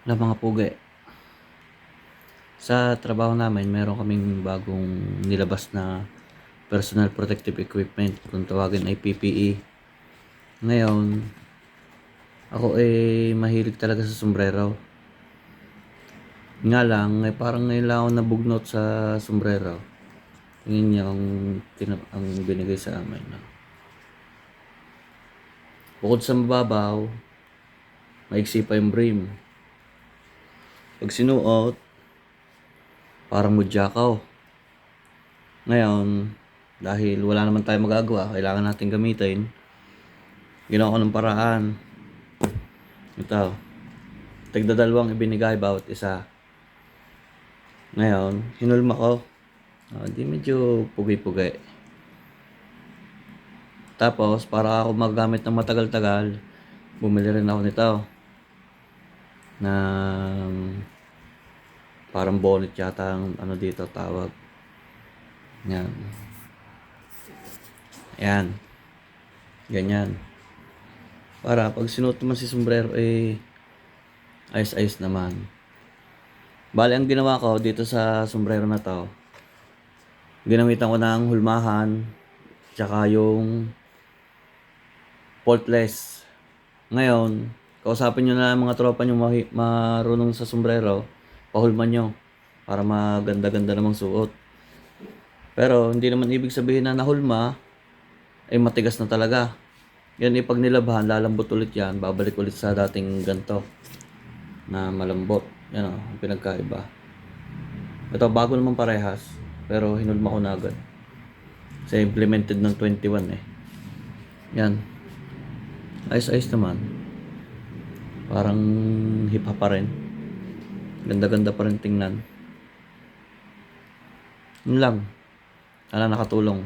Na mga pugi. Sa trabaho namin, meron kaming bagong nilabas na personal protective equipment, kung tawagin ay PPE. Ngayon, ako mahilig talaga sa sombrero. Nga lang, parang ngayon lang ako nabugnot sa sombrero. Yun yung ang binigay sa amin. No? Bukod sa mababaw, maiksi pa yung brim. Pag sinuot, parang mudyakaw. Ngayon, dahil wala naman tayong magagawa, kailangan natin gamitin. Ginawa ko ng paraan. Ito, tigdadalawang ibinigay bawat isa. Ngayon, hinulma ko. Di medyo pugi-pugi. Tapos, para ako magamit ng matagal-tagal, bumili rin ako nito. Ng parang bonnet yata ang ano dito tawag. Yan. Yan. Ganyan. Para pag sinuot naman si sombrero ayos-ayos naman. Bale, ang ginawa ko dito sa sombrero na to, ginamitan ko ng hulmahan, tsaka yung faultless. Ngayon, kausapin nyo na ang mga tropa nyo marunong sa sombrero, pahulman nyo para maganda-ganda namang suot. Pero hindi naman ibig sabihin na nahulma ay matigas na talaga. Yan pag nilabhan, lalambot ulit yan, babalik ulit sa dating ganto na malambot. Yan ang pinagkaiba. Ito bago naman parehas, pero hinulma ko na agad. Kasi implemented ng 21 Yan. Ayos-ayos naman. Parang hip-hop pa rin. Ganda-ganda pa rin tingnan. Yun lang. Sana nakatulong.